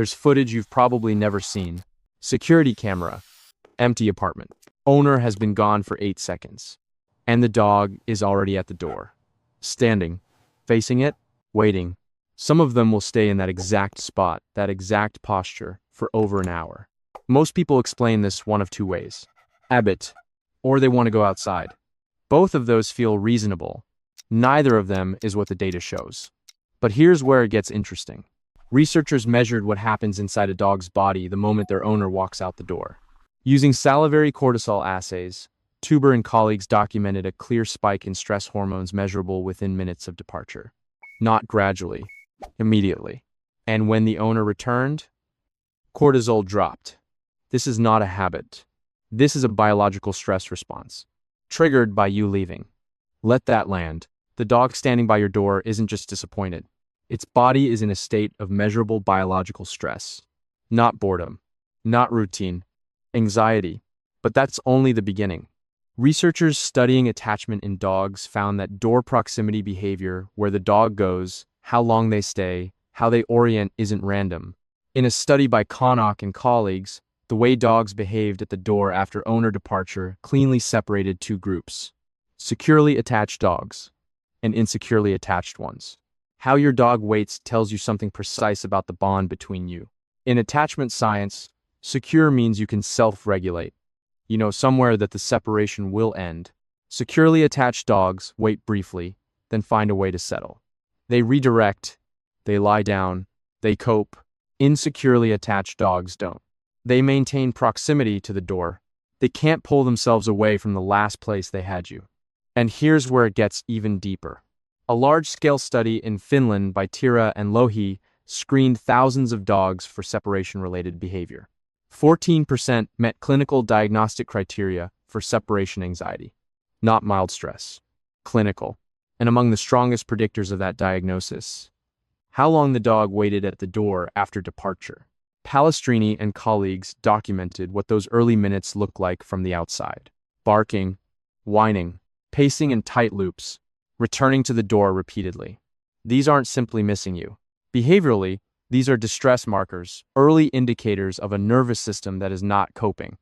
There's footage you've probably never seen. Security camera. Empty apartment. Owner has been gone for 8 seconds. And the dog is already at the door. Standing. Facing it. Waiting. Some of them will stay in that exact spot, that exact posture, for over an hour. Most people explain this one of two ways. Habit. Or they want to go outside. Both of those feel reasonable. Neither of them is what the data shows. But here's where it gets interesting. Researchers measured what happens inside a dog's body the moment their owner walks out the door. Using salivary cortisol assays, Tuber and colleagues documented a clear spike in stress hormones measurable within minutes of departure. Not gradually, immediately. And when the owner returned, cortisol dropped. This is not a habit. This is a biological stress response, triggered by you leaving. Let that land. The dog standing by your door isn't just disappointed. Its body is in a state of measurable biological stress. Not boredom, not routine, anxiety. But that's only the beginning. Researchers studying attachment in dogs found that door proximity behavior, where the dog goes, how long they stay, how they orient, isn't random. In a study by Connaught and colleagues, the way dogs behaved at the door after owner departure cleanly separated two groups: securely attached dogs and insecurely attached ones. How your dog waits tells you something precise about the bond between you. In attachment science, secure means you can self-regulate. You know somewhere that the separation will end. Securely attached dogs wait briefly, then find a way to settle. They redirect, they lie down, they cope. Insecurely attached dogs don't. They maintain proximity to the door. They can't pull themselves away from the last place they had you. And here's where it gets even deeper. A large-scale study in Finland by Tira and Lohi screened thousands of dogs for separation-related behavior. 14% met clinical diagnostic criteria for separation anxiety, not mild stress, clinical. And among the strongest predictors of that diagnosis, how long the dog waited at the door after departure. Palestrini and colleagues documented what those early minutes look like from the outside. Barking, whining, pacing in tight loops, returning to the door repeatedly. These aren't simply missing you. Behaviorally, these are distress markers, early indicators of a nervous system that is not coping.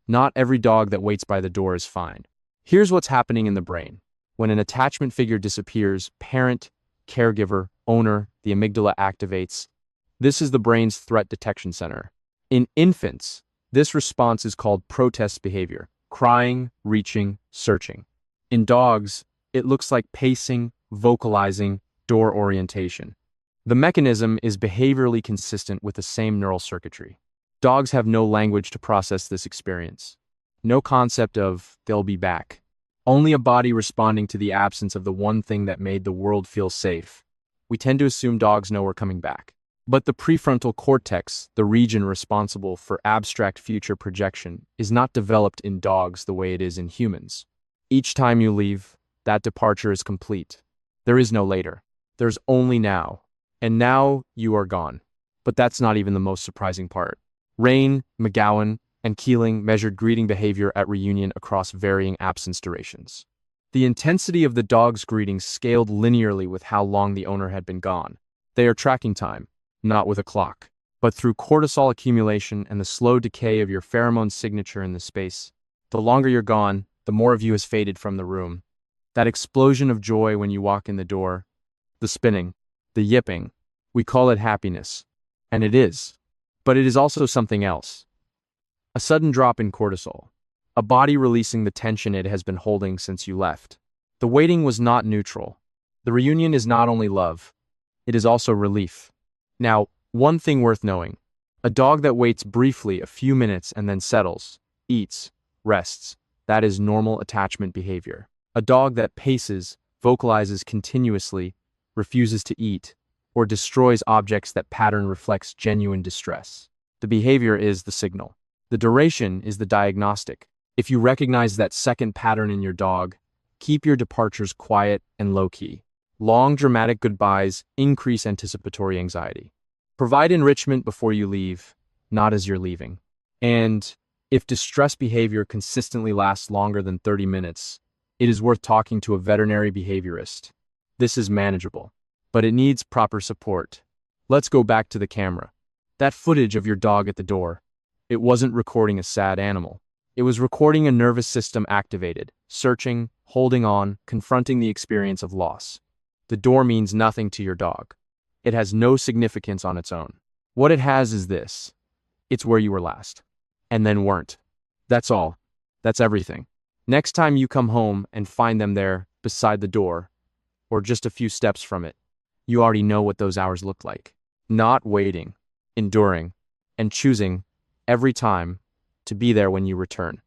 Not every dog that waits by the door is fine. Here's what's happening in the brain. When an attachment figure disappears, parent, caregiver, owner, the amygdala activates. This is the brain's threat detection center. In infants, this response is called protest behavior: crying, reaching, searching. In dogs, it looks like pacing, vocalizing, door orientation. The mechanism is behaviorally consistent with the same neural circuitry. Dogs have no language to process this experience. No concept of "they'll be back." Only a body responding to the absence of the one thing that made the world feel safe. We tend to assume dogs know we're coming back. But the prefrontal cortex, the region responsible for abstract future projection, is not developed in dogs the way it is in humans. Each time you leave, that departure is complete. There is no later. There's only now. And now you are gone. But that's not even the most surprising part. Rain, McGowan, and Keeling measured greeting behavior at reunion across varying absence durations. The intensity of the dog's greetings scaled linearly with how long the owner had been gone. They are tracking time, not with a clock, but through cortisol accumulation and the slow decay of your pheromone signature in the space. The longer you're gone, the more of you has faded from the room. That explosion of joy when you walk in the door, the spinning, the yipping, we call it happiness. And it is. But it is also something else. A sudden drop in cortisol. A body releasing the tension it has been holding since you left. The waiting was not neutral. The reunion is not only love, it is also relief. Now, one thing worth knowing. A dog that waits briefly a few minutes and then settles, eats, rests, that is normal attachment behavior. A dog that paces, vocalizes continuously, refuses to eat, or destroys objects that pattern reflects genuine distress. The behavior is the signal. The duration is the diagnostic. If you recognize that second pattern in your dog, keep your departures quiet and low-key. Long, dramatic goodbyes increase anticipatory anxiety. Provide enrichment before you leave, not as you're leaving. And if distress behavior consistently lasts longer than 30 minutes, it is worth talking to a veterinary behaviorist. This is manageable, but it needs proper support. Let's go back to the camera. That footage of your dog at the door, it wasn't recording a sad animal. It was recording a nervous system activated, searching, holding on, confronting the experience of loss. The door means nothing to your dog. It has no significance on its own. What it has is this. It's where you were last. And then weren't. That's all. That's everything. Next time you come home and find them there, beside the door, or just a few steps from it, you already know what those hours looked like. Not waiting, enduring, and choosing every time to be there when you return.